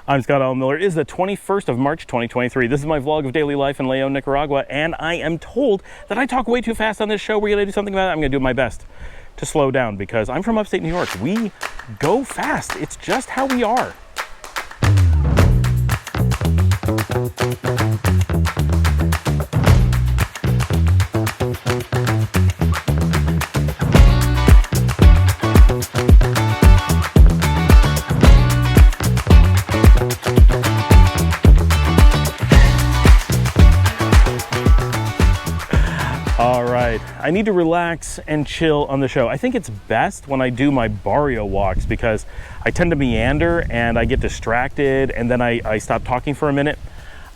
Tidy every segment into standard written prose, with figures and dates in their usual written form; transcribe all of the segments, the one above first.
I'm Scott Allen Miller. It is the 21st of March, 2023. This is my vlog of daily life in Leon, Nicaragua, and I am told that I talk way too fast on this show. We're going to do something about it. I'm going to do my best to slow down because I'm from upstate New York. We go fast. It's just how we are. I need to relax and chill on the show. I think it's best when I do my barrio walks because I tend to meander and I get distracted and then I stop talking for a minute.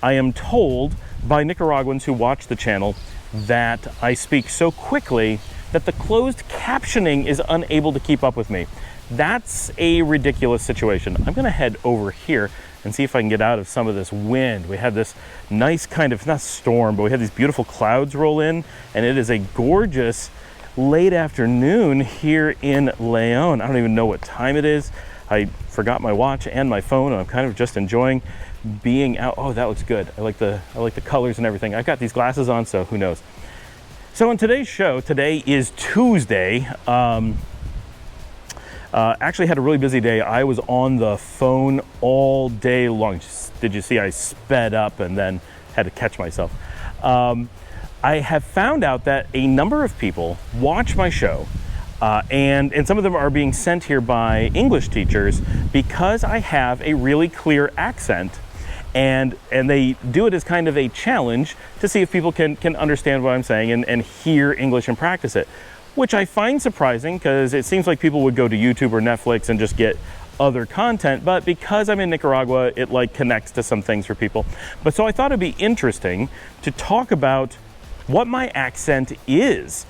I am told by Nicaraguans who watch the channel that I speak so quickly that the closed captioning is unable to keep up with me. That's a ridiculous situation. I'm gonna head over here and see if I can get out of some of this wind. We had this nice kind of, not storm, but we had these beautiful clouds roll in, and it is a gorgeous late afternoon here in Leon. I don't even know what time it is. I forgot my watch and my phone, and I'm kind of just enjoying being out. Oh, that looks good. I like the colors and everything. I've got these glasses on, so who knows. So on today's show, today is Tuesday. Actually had a really busy day. I was on the phone all day long. Did you see I sped up and then had to catch myself? I have found out that a number of people watch my show and some of them are being sent here by English teachers because I have a really clear accent, and they do it as kind of a challenge to see if people can understand what I'm saying and hear English and practice it, which I find surprising because it seems like people would go to YouTube or Netflix and just get other content, but because I'm in Nicaragua, it like connects to some things for people. But so I thought it'd be interesting to talk about what my accent is,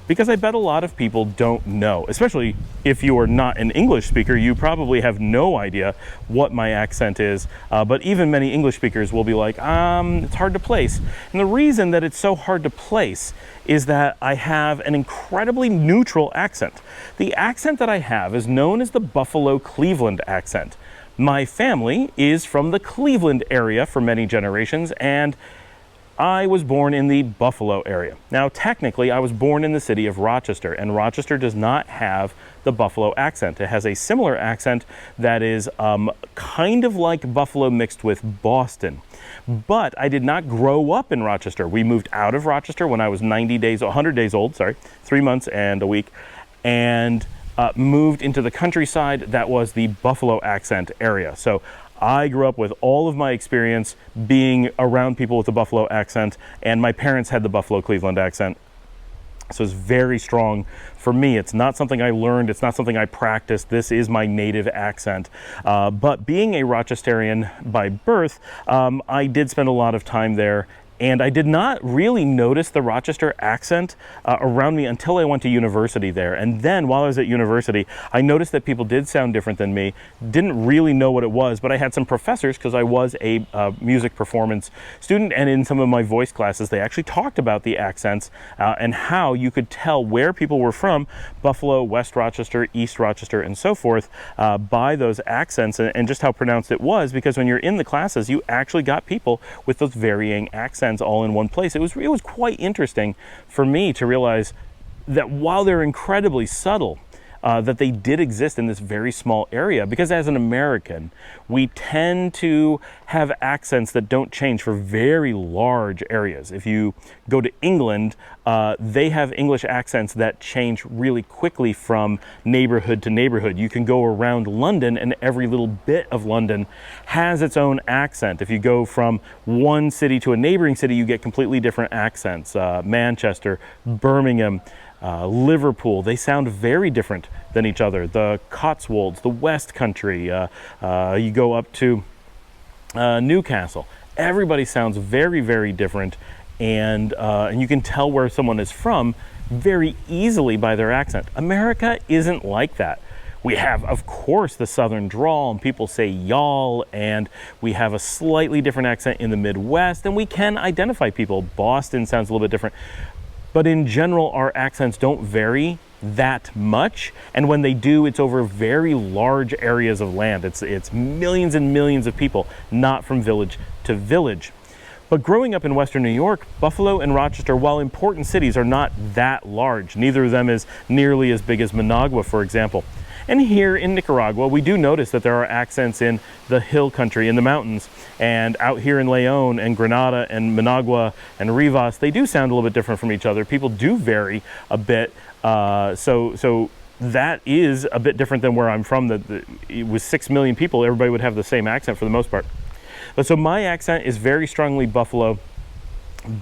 because I bet a lot of people don't know, especially if you are not an English speaker, you probably have no idea what my accent is, but even many English speakers will be like, it's hard to place. And the reason that it's so hard to place is that I have an incredibly neutral accent. The accent that I have is known as the Buffalo Cleveland accent. My family is from the Cleveland area for many generations, and I was born in the Buffalo area. Now, technically, I was born in the city of Rochester, and Rochester does not have the Buffalo accent. It has a similar accent that is kind of like Buffalo mixed with Boston. But I did not grow up in Rochester. We moved out of Rochester when I was 100 days old, 3 months and a week, and moved into the countryside that was the Buffalo accent area. So I grew up with all of my experience being around people with the Buffalo accent, and my parents had the Buffalo Cleveland accent. So it's very strong for me. It's not something I learned. It's not something I practiced. This is my native accent. But being a Rochesterian by birth, I did spend a lot of time there. And I did not really notice the Rochester accent around me until I went to university there. And then while I was at university, I noticed that people did sound different than me. Didn't really know what it was, but I had some professors, because I was a music performance student, and in some of my voice classes, they actually talked about the accents and how you could tell where people were from, Buffalo, West Rochester, East Rochester, and so forth, by those accents and just how pronounced it was, because when you're in the classes, you actually got people with those varying accents all in one place. It was quite interesting for me to realize that while they're incredibly subtle, that they did exist in this very small area, because as an American, we tend to have accents that don't change for very large areas. If you go to England, they have English accents that change really quickly from neighborhood to neighborhood. You can go around London and every little bit of London has its own accent. If you go from one city to a neighboring city, you get completely different accents. Manchester, Birmingham, Liverpool, they sound very different than each other. The Cotswolds, the West Country, you go up to Newcastle. Everybody sounds very, very different, and you can tell where someone is from very easily by their accent. America isn't like that. We have, of course, the Southern drawl, and people say y'all, and we have a slightly different accent in the Midwest, and we can identify people. Boston sounds a little bit different. But in general, our accents don't vary that much, and when they do, it's over very large areas of land. It's millions and millions of people, not from village to village. But growing up in Western New York, Buffalo and Rochester, while important cities, are not that large. Neither of them is nearly as big as Managua, for example. And here in Nicaragua, we do notice that there are accents in the hill country, in the mountains, and out here in León and Granada and Managua and Rivas, they do sound a little bit different from each other. People do vary a bit, so that is a bit different than where I'm from. With 6 million people, everybody would have the same accent for the most part. But so my accent is very strongly Buffalo,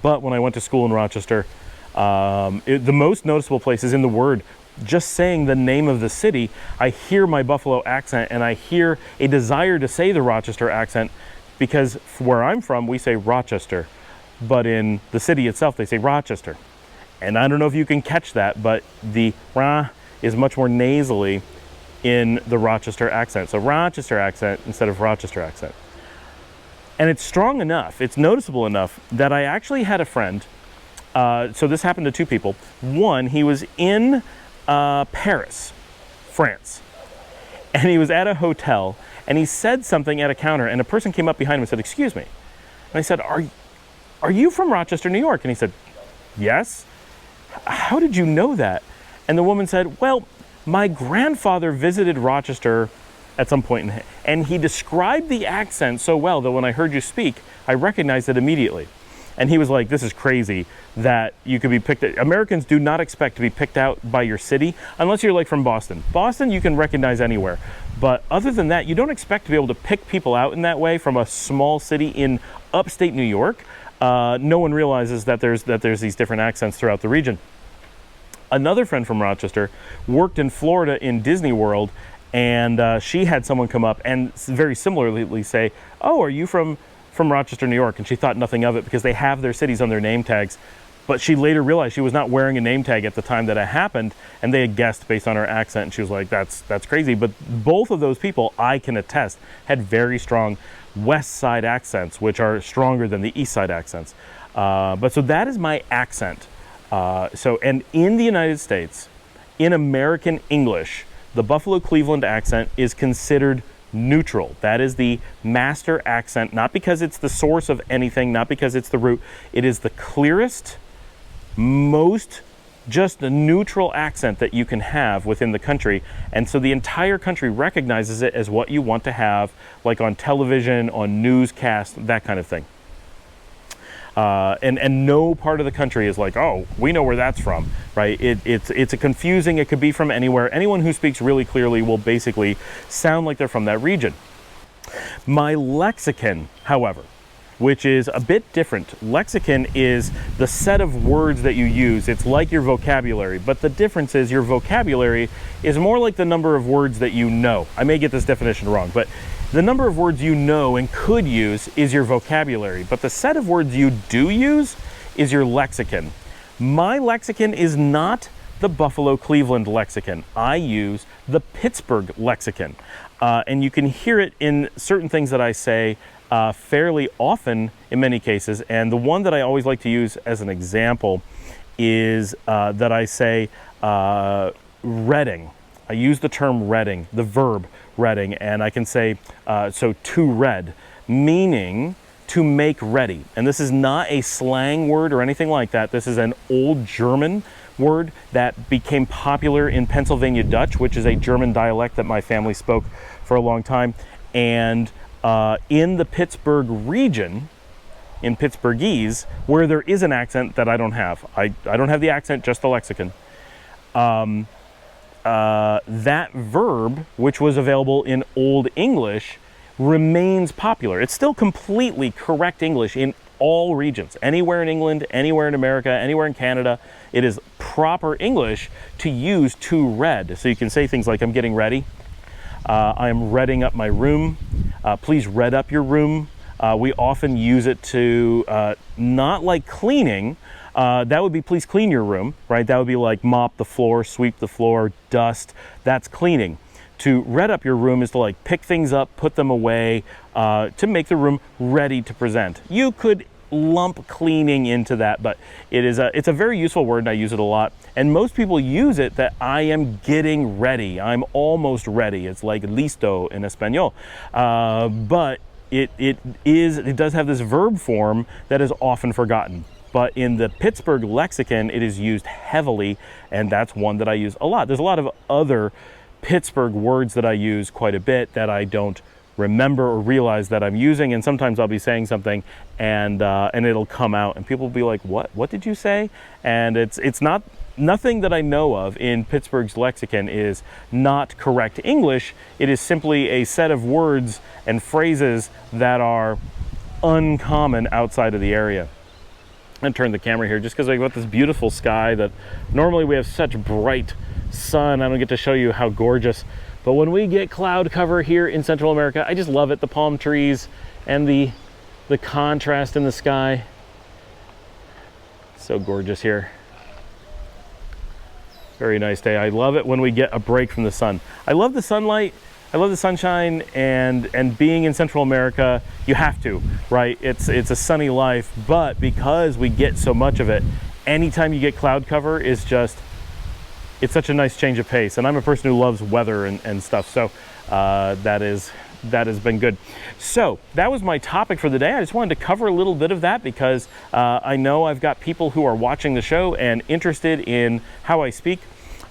but when I went to school in Rochester, the most noticeable place is in the word. Just saying the name of the city, I hear my Buffalo accent, and I hear a desire to say the Rochester accent, because where I'm from, we say Rochester, but in the city itself, they say Rochester. And I don't know if you can catch that, but the Ra is much more nasally in the Rochester accent. So Rochester accent instead of Rochester accent. And it's strong enough, it's noticeable enough, that I actually had a friend, so this happened to two people. One, he was in Paris, France, and he was at a hotel, and he said something at a counter, and a person came up behind him and said, "Excuse me." And I said, are you from Rochester, New York? And he said, "Yes." "How did you know that?" And the woman said, "Well, my grandfather visited Rochester at some point, and he described the accent so well that when I heard you speak, I recognized it immediately." And he was like, "This is crazy that you could be picked out." Americans do not expect to be picked out by your city unless you're like from Boston. Boston you can recognize anywhere. But other than that, you don't expect to be able to pick people out in that way from a small city in upstate New York. No one realizes that there's these different accents throughout the region. Another friend from Rochester worked in Florida in Disney World, and she had someone come up and very similarly say, "Oh, are you from Rochester, New York?" And she thought nothing of it because they have their cities on their name tags. But she later realized she was not wearing a name tag at the time that it happened, and they had guessed based on her accent, and she was like, that's crazy. But both of those people, I can attest, had very strong West Side accents, which are stronger than the East Side accents. But so that is my accent. And in the United States, in American English, the Buffalo Cleveland accent is considered neutral. That is the master accent, not because it's the source of anything, not because it's the root. It is the clearest, most just a neutral accent that you can have within the country. And so the entire country recognizes it as what you want to have, like on television, on newscasts, that kind of thing. And no part of the country is like, "Oh, we know where that's from," right? It's a confusing, it could be from anywhere. Anyone who speaks really clearly will basically sound like they're from that region. My lexicon, however, which is a bit different. Lexicon is the set of words that you use. It's like your vocabulary, but the difference is your vocabulary is more like the number of words that you know. I may get this definition wrong, but the number of words you know and could use is your vocabulary, but the set of words you do use is your lexicon. My lexicon is not the Buffalo Cleveland lexicon. I use the Pittsburgh lexicon, and you can hear it in certain things that I say fairly often in many cases. And the one that I always like to use as an example is that I say reading. I use the term reading, the verb reading, and I can say, so to read, meaning to make ready. And this is not a slang word or anything like that. This is an old German word that became popular in Pennsylvania Dutch, which is a German dialect that my family spoke for a long time. And in the Pittsburgh region, in Pittsburghese, where there is an accent that I don't have. I don't have the accent, just the lexicon. That verb, which was available in Old English, remains popular. It's still completely correct English in all regions. Anywhere in England, anywhere in America, anywhere in Canada, it is proper English to use to read. So you can say things like, "I'm getting ready." "I am redding up my room." "Please red up your room." We often use it to, not like cleaning. That would be "please clean your room," right? That would be like mop the floor, sweep the floor, dust. That's cleaning. To red up your room is to like pick things up, put them away, to make the room ready to present. You could lump cleaning into that, but it's a very useful word, and I use it a lot. And most people use it that I am getting ready. I'm almost ready. It's like listo in Espanol. But it does have this verb form that is often forgotten. But in the Pittsburgh lexicon, it is used heavily, and that's one that I use a lot. There's a lot of other Pittsburgh words that I use quite a bit that I don't remember or realize that I'm using, and sometimes I'll be saying something and it'll come out and people will be like, what did you say? And it's nothing that I know of in Pittsburgh's lexicon is not correct English. It is simply a set of words and phrases that are uncommon outside of the area. I'm gonna turn the camera here just because I've got this beautiful sky that normally we have such bright sun. I don't get to show you how gorgeous. But when we get cloud cover here in Central America, I just love it. The palm trees and the contrast in the sky. So gorgeous here. Very nice day. I love it when we get a break from the sun. I love the sunlight. I love the sunshine, and being in Central America, you have to, right? It's a sunny life, but because we get so much of it, anytime you get cloud cover is just, it's such a nice change of pace. And I'm a person who loves weather and stuff, so that has been good. So that was my topic for the day. I just wanted to cover a little bit of that because I know I've got people who are watching the show and interested in how I speak.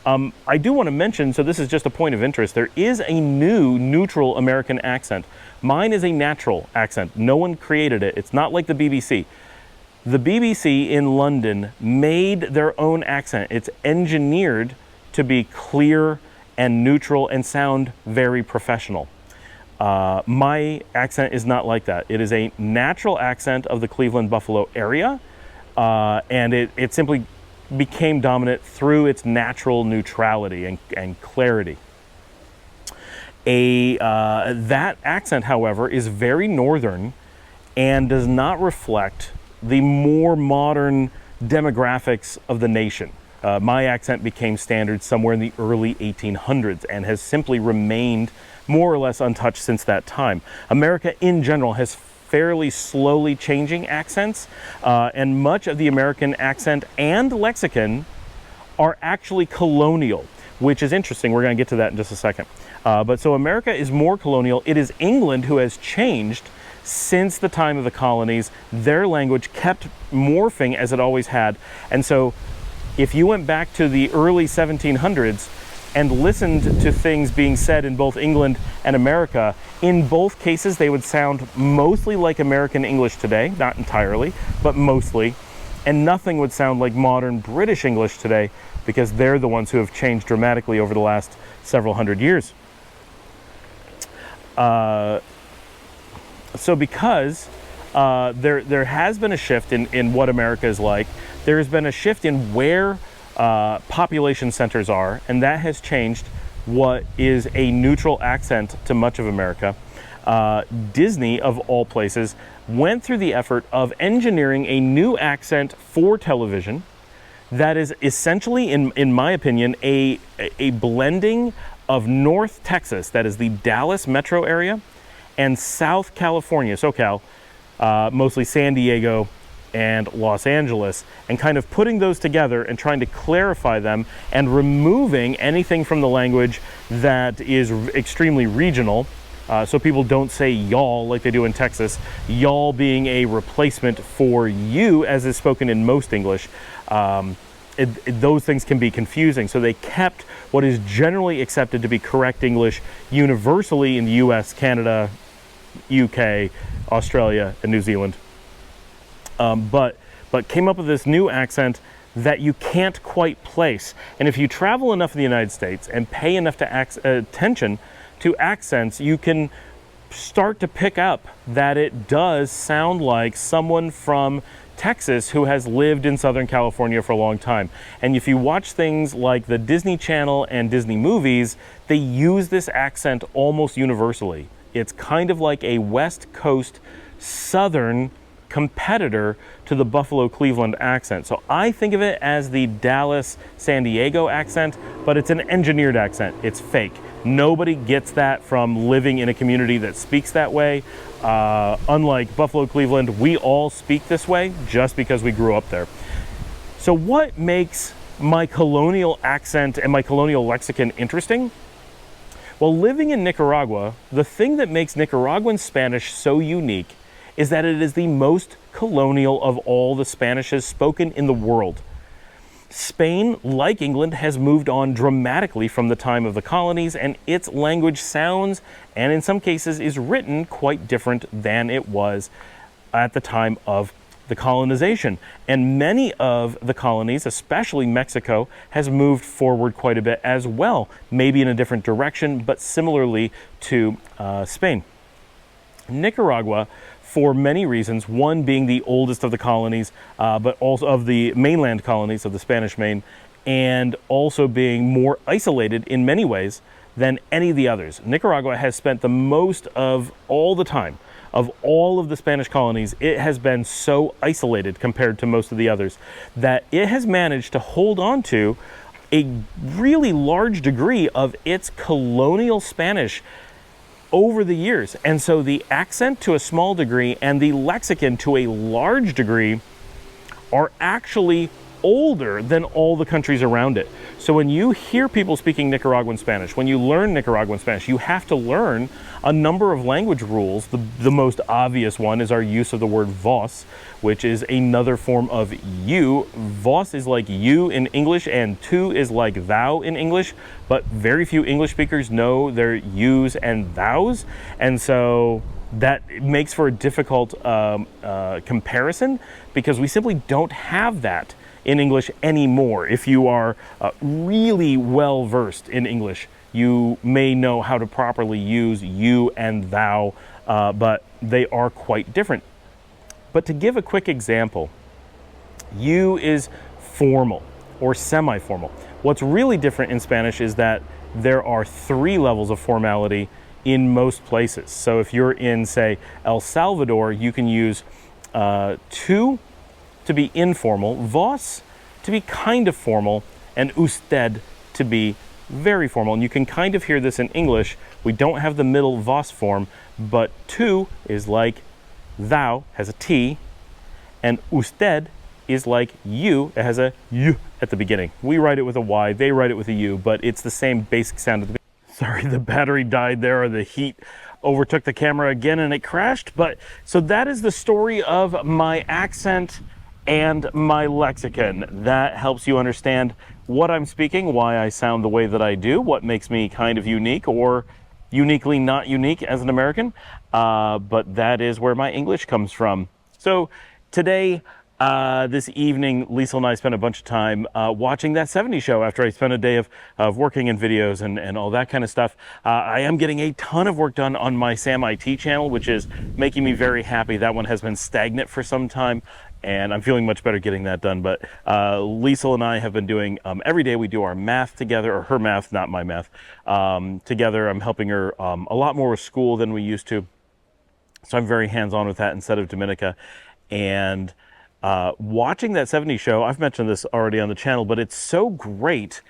I do want to mention, so this is just a point of interest, there is a new neutral American accent. Mine is a natural accent. No one created it. It's not like the BBC. The BBC in London made their own accent. It's engineered to be clear and neutral and sound very professional. My accent is not like that. It is a natural accent of the Cleveland, Buffalo area, and it simply became dominant through its natural neutrality and clarity. That accent, however, is very northern and does not reflect the more modern demographics of the nation. My accent became standard somewhere in the early 1800s and has simply remained more or less untouched since that time. America in general has fairly slowly changing accents, and much of the American accent and lexicon are actually colonial, which is interesting. We're going to get to that in just a second. But so America is more colonial. It is England who has changed since the time of the colonies. Their language kept morphing as it always had. And so if you went back to the early 1700s and listened to things being said in both England and America, in both cases they would sound mostly like American English today, not entirely, but mostly, and nothing would sound like modern British English today because they're the ones who have changed dramatically over the last several hundred years. So because there has been a shift in what America is like, there has been a shift in where population centers are, and that has changed what is a neutral accent to much of America. Disney, of all places, went through the effort of engineering a new accent for television that is essentially, in my opinion, a blending of North Texas, that is the Dallas metro area, and South California, SoCal, mostly San Diego and Los Angeles, and kind of putting those together and trying to clarify them and removing anything from the language that is extremely regional. So people don't say y'all like they do in Texas, y'all being a replacement for you as is spoken in most English. Those things can be confusing. So they kept what is generally accepted to be correct English universally in the US, Canada, UK, Australia, and New Zealand. But came up with this new accent that you can't quite place. And if you travel enough in the United States and pay enough attention to accents, you can start to pick up that it does sound like someone from Texas who has lived in Southern California for a long time. And if you watch things like the Disney Channel and Disney movies, they use this accent almost universally. It's kind of like a West Coast Southern competitor to the Buffalo Cleveland accent. So I think of it as the Dallas San Diego accent, but it's an engineered accent. It's fake. Nobody gets that from living in a community that speaks that way. Unlike Buffalo, Cleveland, we all speak this way just because we grew up there. So what makes my colonial accent and my colonial lexicon interesting? Well, living in Nicaragua, the thing that makes Nicaraguan Spanish so unique is that it is the most colonial of all the Spanishes spoken in the world. Spain, like England, has moved on dramatically from the time of the colonies, and its language sounds, and in some cases is written, quite different than it was at the time of the colonization. And many of the colonies, especially Mexico, has moved forward quite a bit as well, maybe in a different direction, but similarly to Spain. Nicaragua, for many reasons, one being the oldest of the colonies, but also of the mainland colonies of the Spanish Main, and also being more isolated in many ways than any of the others. Nicaragua has spent the most of all the time of all of the Spanish colonies. It has been so isolated compared to most of the others that it has managed to hold on to a really large degree of its colonial Spanish over the years. And so the accent to a small degree and the lexicon to a large degree are actually older than all the countries around it. So when you hear people speaking Nicaraguan Spanish, when you learn Nicaraguan Spanish, you have to learn a number of language rules. The most obvious one is our use of the word vos, which is another form of you. Vos is like you in English, and tu is like thou in English, but very few English speakers know their yous and thous, and so that makes for a difficult comparison, because we simply don't have that in English anymore. If you are really well versed in English, you may know how to properly use you and thou, but they are quite different. But to give a quick example, you is formal or semi-formal. What's really different in Spanish is that there are 3 levels of formality in most places. So if you're in, say, El Salvador, you can use tu to be informal, vos to be kind of formal, and usted to be very formal. And you can kind of hear this in English. We don't have the middle vos form, but tu is like thou, has a T, and usted is like you, it has a U at the beginning. We write it with a Y, they write it with a U, but it's the same basic sound at the beginning. Sorry, the battery died there, or the heat overtook the camera again and it crashed. But so that is the story of my accent and my lexicon. That helps you understand what I'm speaking, why I sound the way that I do, what makes me kind of unique or uniquely not unique as an American. But that is where my English comes from. So today, this evening, Lisa and I spent a bunch of time watching That 70s Show after I spent a day of working in videos and all that kind of stuff. I am getting a ton of work done on my Sam IT channel, which is making me very happy. That one has been stagnant for some time, and I'm feeling much better getting that done. But Lisa and I have been doing, every day we do our math together, or her math, not my math, together. I'm helping her a lot more with school than we used to. So I'm very hands-on with that instead of Dominica. And watching That 70s Show, I've mentioned this already on the channel, but it's so great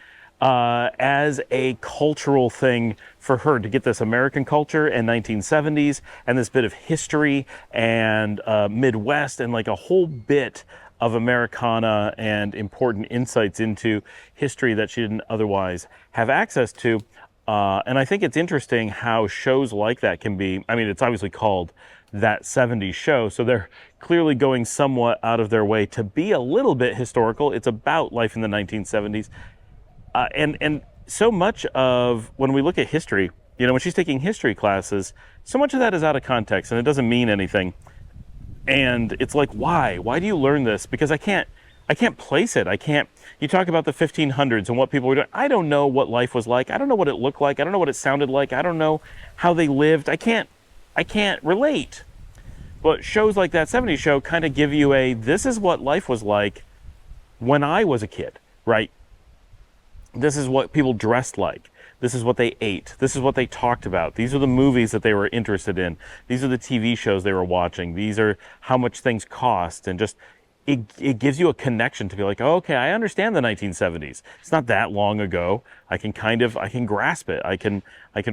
as a cultural thing for her to get this American culture and 1970s and this bit of history and Midwest and like a whole bit of Americana and important insights into history that she didn't otherwise have access to. And I think it's interesting how shows like that can be, I mean, it's obviously called That 70s Show, so they're clearly going somewhat out of their way to be a little bit historical. It's about life in the 1970s. And so much of, when we look at history, you know, when she's taking history classes, so much of that is out of context and it doesn't mean anything. And it's like, why? Why do you learn this? Because I can't place it. You talk about the 1500s and what people were doing. I don't know what life was like. I don't know what it looked like. I don't know what it sounded like. I don't know how they lived. I can't relate. But shows like That 70s Show kind of give you this is what life was like when I was a kid, right? This is what people dressed like. This is what they ate. This is what they talked about. These are the movies that they were interested in. These are the TV shows they were watching. These are how much things cost. And just, it gives you a connection to be like, oh, okay, I understand the 1970s. It's not that long ago. I can grasp it. I can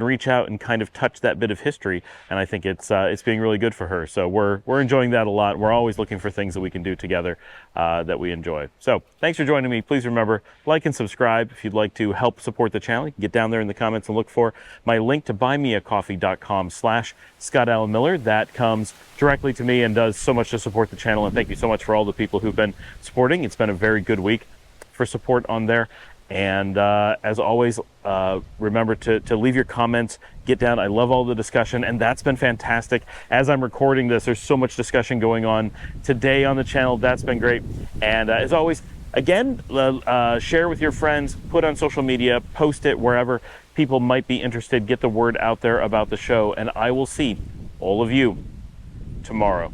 reach out and kind of touch that bit of history, and I think it's being really good for her. So we're enjoying that a lot. We're always looking for things that we can do together that we enjoy. So thanks for joining me. Please remember, like and subscribe if you'd like to help support the channel. You can get down there in the comments and look for my link to buymeacoffee.com/Scott Allen Miller. That comes directly to me and does so much to support the channel. And thank you so much for all the people who've been supporting. It's been a very good week for support on there. And as always, remember to leave your comments, get down. I love all the discussion, and that's been fantastic. As I'm recording this, there's so much discussion going on today on the channel. That's been great. And as always, again, share with your friends, put on social media, post it wherever people might be interested. Get the word out there about the show, and I will see all of you tomorrow.